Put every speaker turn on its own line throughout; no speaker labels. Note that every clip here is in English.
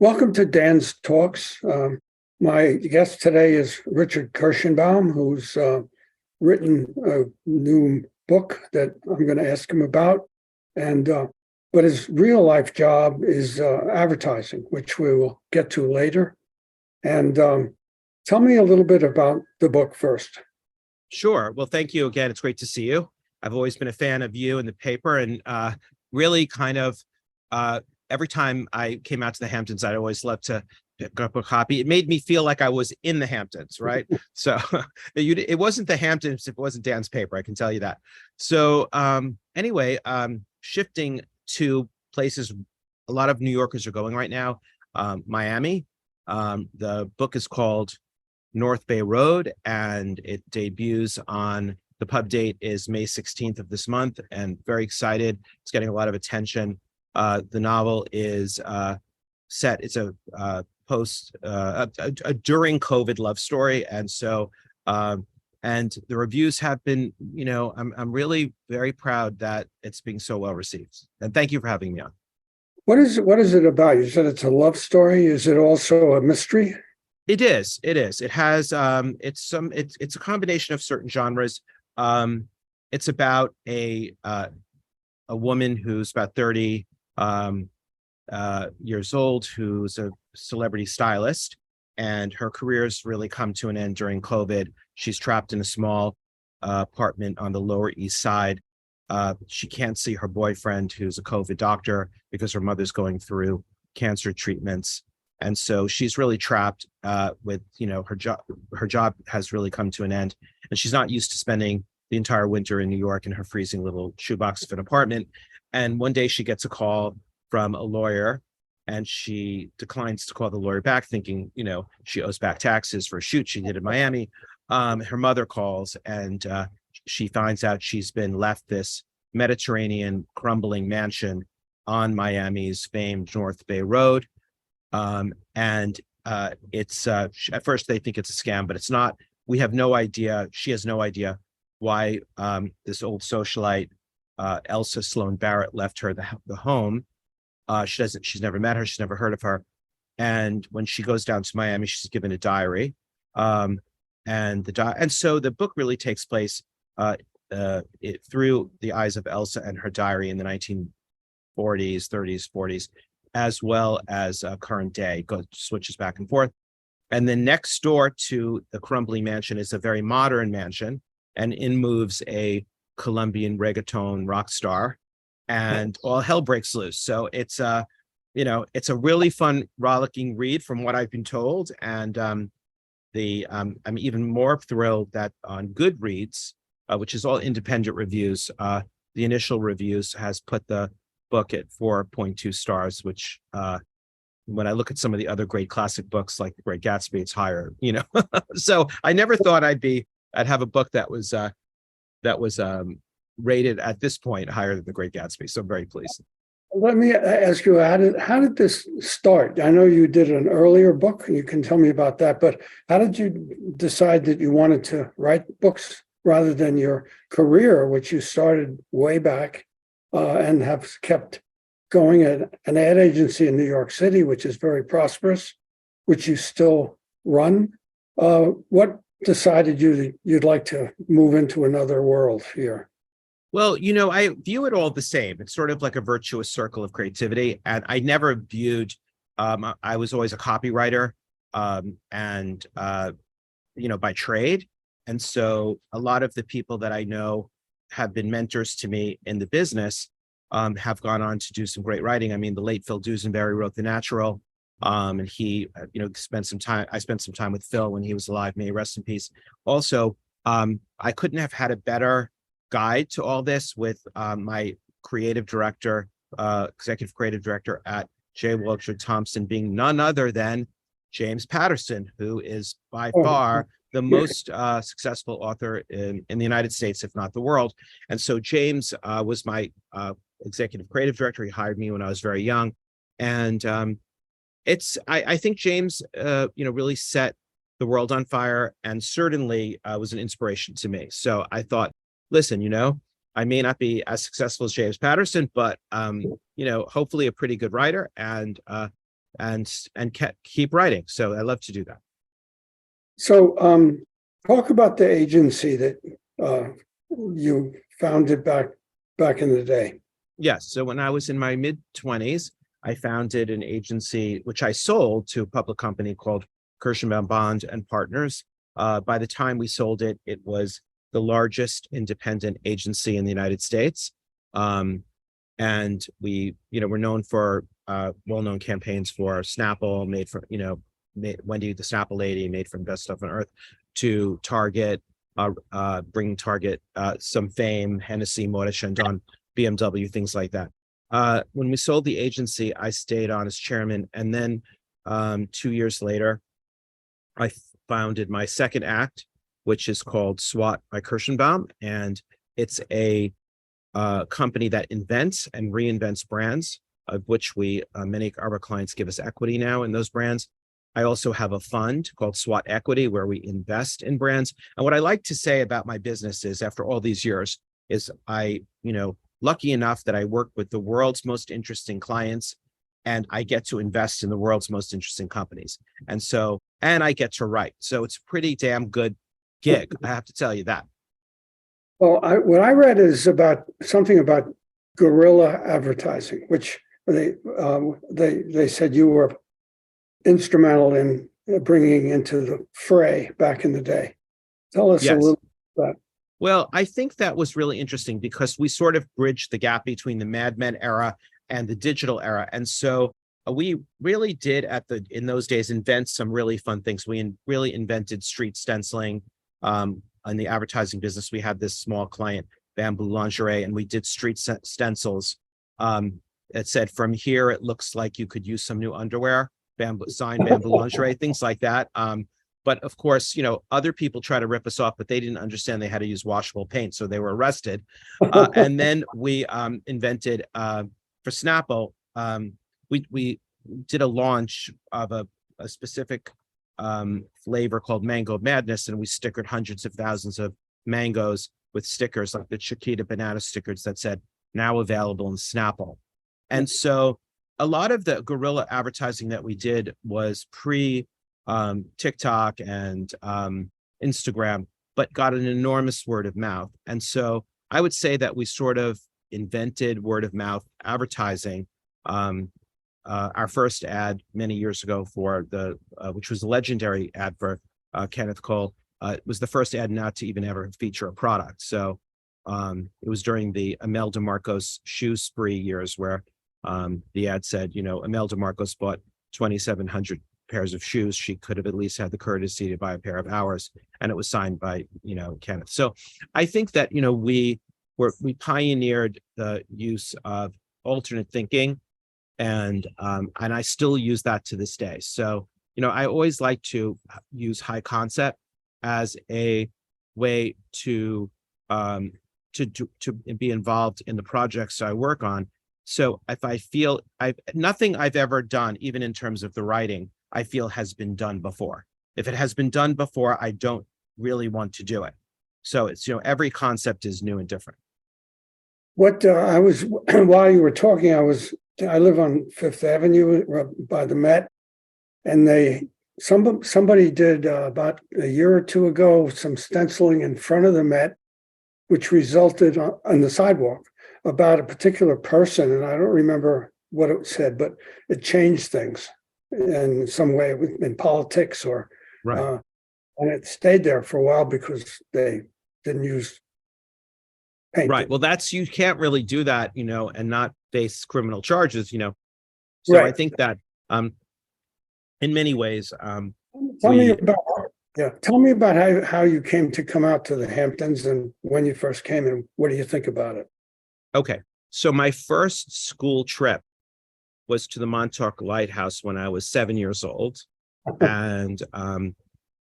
Welcome to Dan's Talks. My guest today is Richard Kirshenbaum, who's written a new book that I'm going to ask him about. But his real life job is advertising, which we will get to later. And tell me a little bit about the book first.
Sure. Well, thank you again. It's great to see you. I've always been a fan of you and the paper, and really kind of every time I came out to the Hamptons, I'd always love to pick up a copy. It made me feel like I was in the Hamptons, right? So it wasn't the Hamptons if it wasn't Dan's paper, I can tell you that. So anyway, shifting to places a lot of New Yorkers are going right now, Miami. The book is called North Bay Road, and it debuts on, the pub date is May 16th of this month, and very excited. It's getting a lot of attention. The novel is set, it's a during COVID love story. And so, and the reviews have been, I'm really very proud that it's being so well received. And thank you for having me on.
What is it about? You said it's a love story. Is it also a mystery?
It is. It has, it's a combination of certain genres. It's about a woman who's about 30 years old, who's a celebrity stylist, and her career's really come to an end during COVID. She's trapped in a small apartment on the Lower East Side. She can't see her boyfriend, who's a COVID doctor, because her mother's going through cancer treatments. And so she's really trapped with, her job. Her job has really come to an end, and she's not used to spending the entire winter in New York in her freezing little shoebox of an apartment. And one day she gets a call from a lawyer, and she declines to call the lawyer back, thinking, she owes back taxes for a shoot she did in Miami. Her mother calls, and she finds out she's been left this Mediterranean crumbling mansion on Miami's famed North Bay Road. It's at first they think it's a scam, but it's not. We have no idea. She has no idea why this old socialite, Elsa Sloan Barrett, left her the home. She's never met her. She's never heard of her. And when she goes down to Miami, she's given a diary. And so the book really takes place through the eyes of Elsa and her diary in the 1940s, 30s, 40s, as well as current day. Switches back and forth. And then next door to the crumbling mansion is a very modern mansion, and in moves a Colombian reggaeton rock star, and all hell breaks loose. So it's a really fun, rollicking read from what I've been told. And I'm even more thrilled that on Goodreads, which is all independent reviews, the initial reviews has put the book at 4.2 stars, which when I look at some of the other great classic books like The Great Gatsby, it's higher, So I never thought I'd have a book that was rated at this point higher than The Great Gatsby. So I'm very pleased.
Let me ask you, how did this start? I know you did an earlier book, and you can tell me about that, but how did you decide that you wanted to write books rather than your career, which you started way back and have kept going at an ad agency in New York City, which is very prosperous, which you still run? What decided you'd like to move into another world here?
Well, I view it all the same. It's sort of like a virtuous circle of creativity. And I never viewed, I was always a copywriter by trade. And so a lot of the people that I know have been mentors to me in the business have gone on to do some great writing. I mean, the late Phil Duesenberry wrote The Natural. And he, I spent some time with Phil when he was alive. May he rest in peace. Also, I couldn't have had a better guide to all this with my creative director, executive creative director at J. Walter Thompson, being none other than James Patterson, who is by far the most successful author in the United States, if not the world. And so James was my executive creative director. He hired me when I was very young. And I think James, really set the world on fire, and certainly was an inspiration to me. So I thought, listen, I may not be as successful as James Patterson, but hopefully a pretty good writer. And keep writing. So I love to do that.
So, talk about the agency that you founded back in the day.
Yes. So when I was in my mid-20s, I founded an agency which I sold to a public company called Kirshenbaum Bond and Partners. By the time we sold it, it was the largest independent agency in the United States. And we, we're known for well-known campaigns for Snapple, made for, Wendy the Snapple lady, made from best stuff on earth, to Target, bringing Target some fame, Hennessy, Moët Chandon, BMW, things like that. When we sold the agency, I stayed on as chairman. And then 2 years later, I founded my second act, which is called SWAT by Kirshenbaum. And it's a company that invents and reinvents brands, of which many of our clients give us equity now in those brands. I also have a fund called SWAT Equity, where we invest in brands. And what I like to say about my business is, after all these years, is lucky enough that I work with the world's most interesting clients, and I get to invest in the world's most interesting companies. And I get to write. So it's a pretty damn good gig. I have to tell you that.
Well, what I read is about something about guerrilla advertising, which they said you were instrumental in bringing into the fray back in the day. Tell us a little about that.
Well, I think that was really interesting because we sort of bridged the gap between the Mad Men era and the digital era. And so we really did in those days invent some really fun things. We really invented street stenciling. In the advertising business, we had this small client, Bamboo Lingerie, and we did street stencils. It said, "From here, it looks like you could use some new underwear." Signed Bamboo Lingerie, things like that. But of course, other people try to rip us off, but they didn't understand they had to use washable paint, so they were arrested. And then we invented for Snapple. We did a launch of a specific flavor called Mango Madness, and we stickered hundreds of thousands of mangoes with stickers like the Chiquita banana stickers that said "now available in Snapple." And so a lot of the guerrilla advertising that we did was pre TikTok and Instagram, but got an enormous word of mouth. And so I would say that we sort of invented word of mouth advertising. Our first ad many years ago for which was a legendary ad for Kenneth Cole, was the first ad not to even ever feature a product. So it was during the Imelda Marcos shoe spree years where the ad said, Imelda Marcos bought 2,700 pairs of shoes. She could have at least had the courtesy to buy a pair of ours. And it was signed by, Kenneth. So I think that, we pioneered the use of alternate thinking. And I still use that to this day. So, I always like to use high concept as a way to be involved in the projects I work on. So if I feel nothing I've ever done, even in terms of the writing, I feel has been done before. If it has been done before, I don't really want to do it. So it's, every concept is new and different.
What while you were talking, I live on Fifth Avenue by the Met, and somebody did about a year or two ago some stenciling in front of the Met, which resulted on the sidewalk about a particular person, and I don't remember what it said, but it changed things in some way in politics or
right.
And it stayed there for a while because they didn't use paint.
Right. Well, you can't really do that, and not face criminal charges, So
right.
I think that in many ways,
tell me about how you came to come out to the Hamptons and when you first came, and what do you think about it?
Okay. So my first school trip was to the Montauk Lighthouse when I was 7 years old. And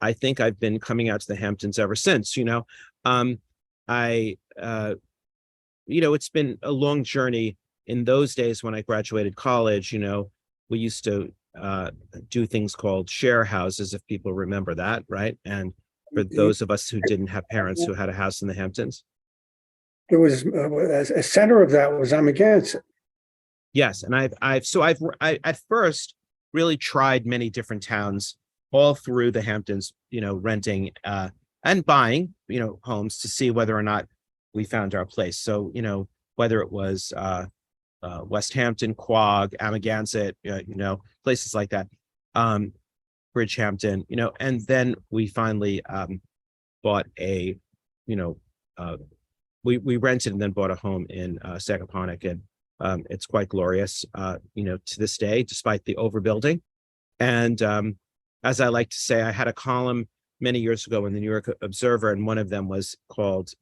I think I've been coming out to the Hamptons ever since, it's been a long journey. In those days when I graduated college, we used to do things called share houses, if people remember that, right? And for those of us who didn't have parents who had a house in the Hamptons.
It was a center of that was Amagansett.
Yes, and I at first really tried many different towns all through the Hamptons, renting and buying, homes to see whether or not we found our place. So, whether it was West Hampton, Quogue, Amagansett, places like that, Bridgehampton, and then we finally bought a, you know, we rented and then bought a home in Sagaponack, and it's quite glorious, to this day, despite the overbuilding. And as I like to say, I had a column many years ago in the New York Observer, and one of them was called,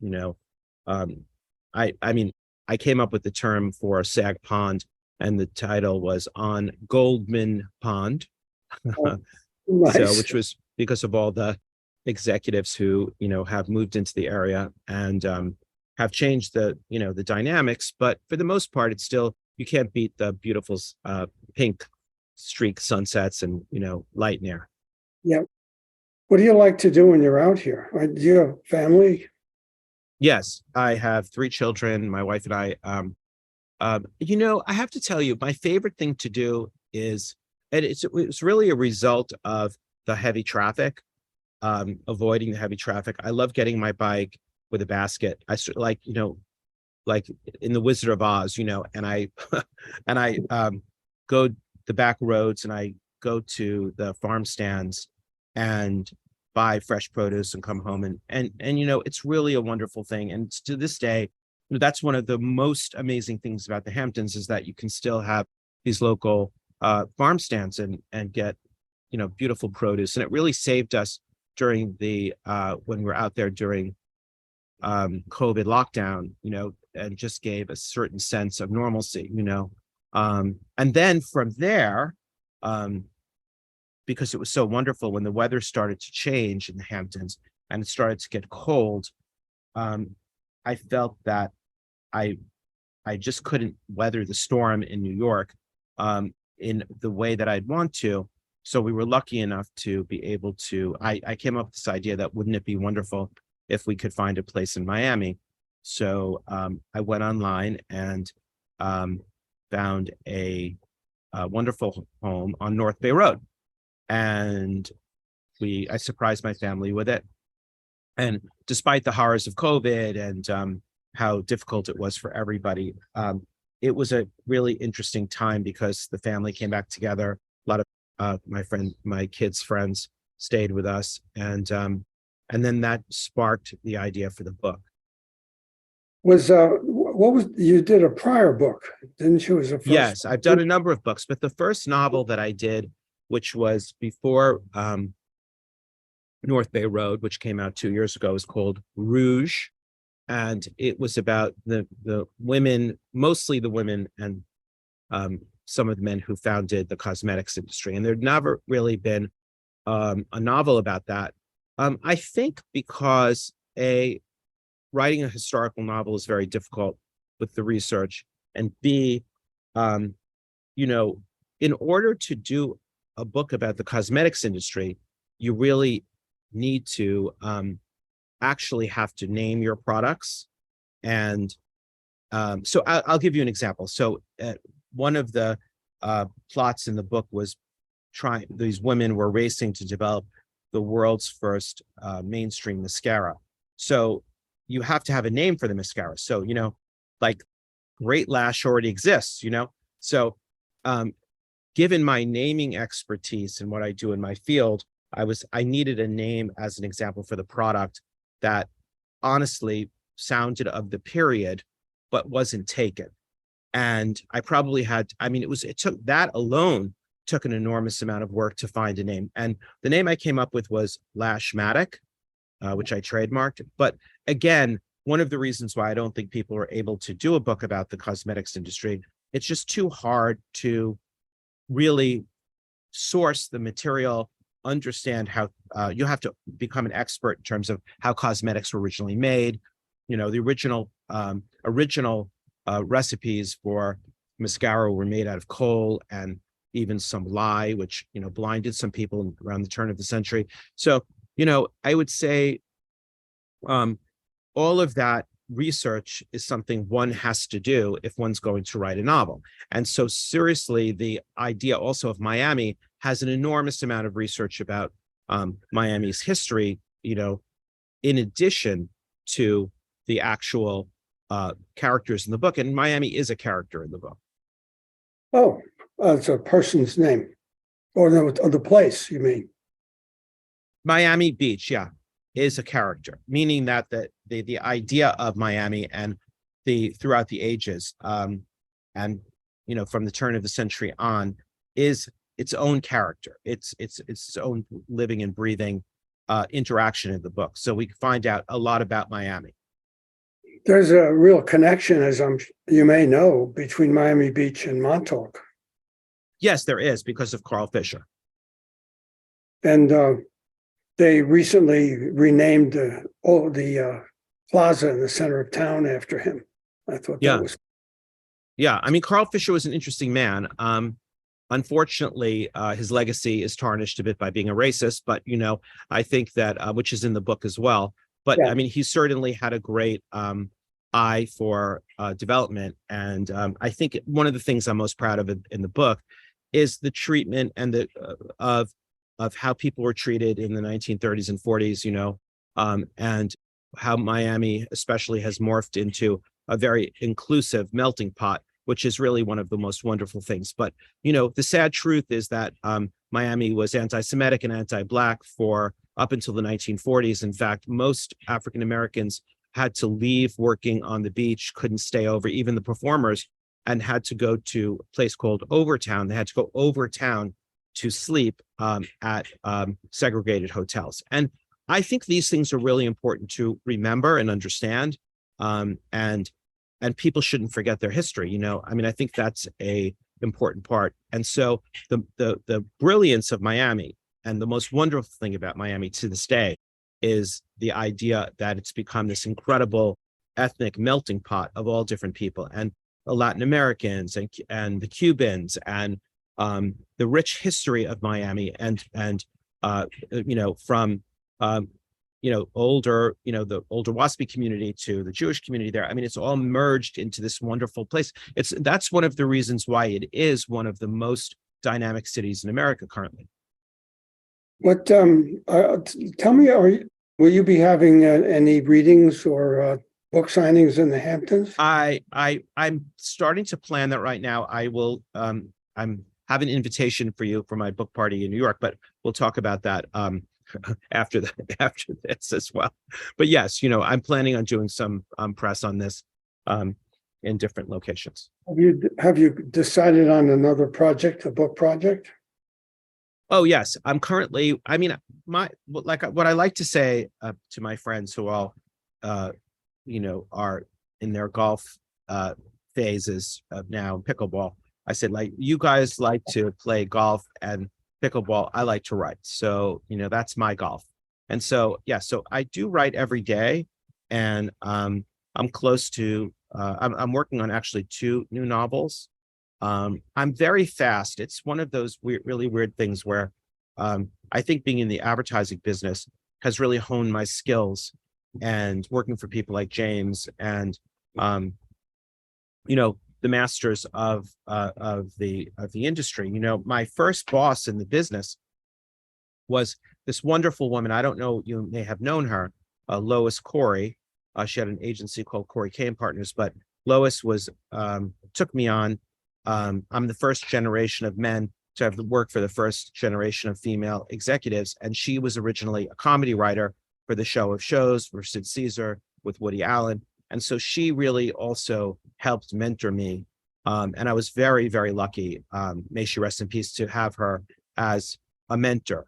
I came up with the term for Sag Pond, and the title was On Goldman Pond.
Oh,
So,
nice.
which was because of all the executives who, have moved into the area and have changed the dynamics. But for the most part, it's still, you can't beat the beautiful pink streak sunsets and, light and air.
Yeah. What do you like to do when you're out here? Do you have family?
Yes, I have 3 children. My wife and I, I have to tell you, my favorite thing to do is, and it's really a result of the heavy traffic, avoiding the heavy traffic. I love getting my bike with a basket. Like in the Wizard of Oz, and I, and I go the back roads, and I go to the farm stands and buy fresh produce and come home, and it's really a wonderful thing. And to this day, that's one of the most amazing things about the Hamptons, is that you can still have these local farm stands and get beautiful produce. And it really saved us during the when we were out there during COVID lockdown, and just gave a certain sense of normalcy, and then from there, because it was so wonderful when the weather started to change in the Hamptons and it started to get cold, I felt that I just couldn't weather the storm in New York in the way that I'd want to. So we were lucky enough to be able to, I came up with this idea that wouldn't it be wonderful if we could find a place in Miami. So I went online and found a wonderful home on North Bay Road. And I surprised my family with it. And despite the horrors of COVID and how difficult it was for everybody, it was a really interesting time because the family came back together. A lot of my kids' friends stayed with us, and then that sparked the idea for the book.
You did a prior book, didn't you? As a first
Yes, I've done a number of books, but the first novel that I did, which was before North Bay Road, which came out 2 years ago, is called Rouge. And it was about the women, mostly the women, and some of the men who founded the cosmetics industry. And there'd never really been a novel about that. I think because writing a historical novel is very difficult with the research, and B, in order to do a book about the cosmetics industry, you really need to actually have to name your products. And so I'll give you an example. So one of the plots in the book was these women were racing to develop the world's first mainstream mascara. So you have to have a name for the mascara. So, like Great Lash already exists, So given my naming expertise and what I do in my field, I needed a name as an example for the product that honestly sounded of the period, but wasn't taken. And I probably it took that alone took an enormous amount of work to find a name. And the name I came up with was Lashmatic, which I trademarked. But again, one of the reasons why I don't think people are able to do a book about the cosmetics industry, it's just too hard to really source the material, understand how you have to become an expert in terms of how cosmetics were originally made. The original recipes for mascara were made out of coal and even some lye, which blinded some people around the turn of the century. So I would say all of that research is something one has to do if one's going to write a novel. And so seriously, the idea also of Miami has an enormous amount of research about Miami's history, in addition to the actual characters in the book. And Miami is a character in the book.
Oh, it's a person's name, or no, the place, you mean?
Miami Beach, yeah, is a character, meaning that the idea of Miami and throughout the ages, and from the turn of the century on, is its own character. It's its own living and breathing interaction in the book. So we find out a lot about Miami.
There's a real connection, as you may know, between Miami Beach and Montauk.
Yes, there is, because of Carl Fisher.
And they recently renamed the plaza in the center of town after him. I thought that was.
Yeah, I mean, Carl Fisher was an interesting man. Unfortunately, his legacy is tarnished a bit by being a racist, but, I think that, which is in the book as well. But yeah. I mean, he certainly had a great eye for development. And I think one of the things I'm most proud of in the book is the treatment and of how people were treated in the 1930s and 40s, and how Miami especially has morphed into a very inclusive melting pot, which is really one of the most wonderful things. But, the sad truth is that Miami was anti-Semitic and anti-Black for up until the 1940s. In fact, most African Americans had to leave working on the beach, couldn't stay over, even the performers, and had to go to a place called Overtown. They had to go Overtown to sleep at segregated hotels. And I think these things are really important to remember and understand. And people shouldn't forget their history. I mean, I think that's a important part. And so the brilliance of Miami and the most wonderful thing about Miami to this day is the idea that it's become this incredible ethnic melting pot of all different people, and the Latin Americans and the Cubans, and the rich history of Miami, and from older, the older WASPy community to the Jewish community there. I mean, it's all merged into this wonderful place. That's one of the reasons why it is one of the most dynamic cities in America currently.
What tell me, will you be having any readings or book signings in the Hamptons?
I'm starting to plan that right now. I will have an invitation for you for my book party in New York, but we'll talk about that after this as well. But yes, I'm planning on doing some press on this in different locations.
Have you decided on another project, a book project?
Oh yes, I'm currently. I mean, what I like to say to my friends who all are in their golf phases of now pickleball. I said, you guys like to play golf and pickleball. I like to write. So, that's my golf. And so, yeah, so I do write every day, and I'm close to, I'm working on actually 2 new novels. I'm very fast. It's one of those really weird things where I think being in the advertising business has really honed my skills, and working for people like James and, the masters of the industry. My first boss in the business was this wonderful woman. I don't know, you may have known her, Lois Corey. She had an agency called Corey Kane Partners, but Lois took me on. I'm the first generation of men to have worked for the first generation of female executives, and she was originally a comedy writer for the Show of Shows for Sid Caesar with Woody Allen. And so she really also helped mentor me. And I was very, very lucky, may she rest in peace, to have her as a mentor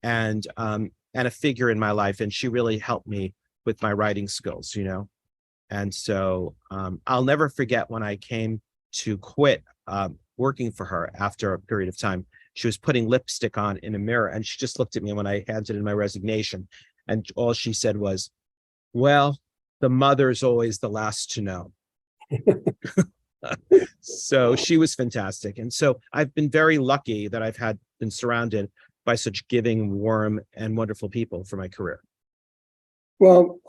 and a figure in my life. And she really helped me with my writing skills, And so I'll never forget when I came to quit working for her after a period of time. She was putting lipstick on in a mirror, and she just looked at me when I handed in my resignation. And all she said was, well, the mother's always the last to know. So she was fantastic. And so I've been very lucky that I've been surrounded by such giving, warm, and wonderful people for my career.
Well,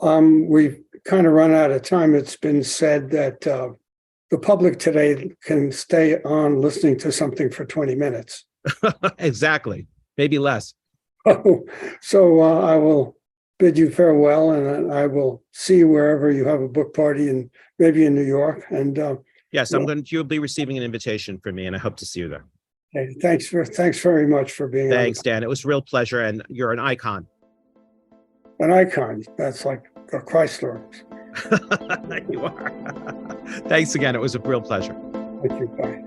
we've kind of run out of time. It's been said that the public today can stay on listening to something for 20 minutes.
Exactly. Maybe less.
So I will bid you farewell, and I will see you wherever you have a book party, and maybe in New York. And
Yes, you'll be receiving an invitation from me, and I hope to see you there.
okay, thanks very much for being
Thanks, Dan. It was a real pleasure, and you're an icon.
an icon. That's like a Chrysler.
You are. Thanks again. It was a real pleasure.
Thank you. Bye.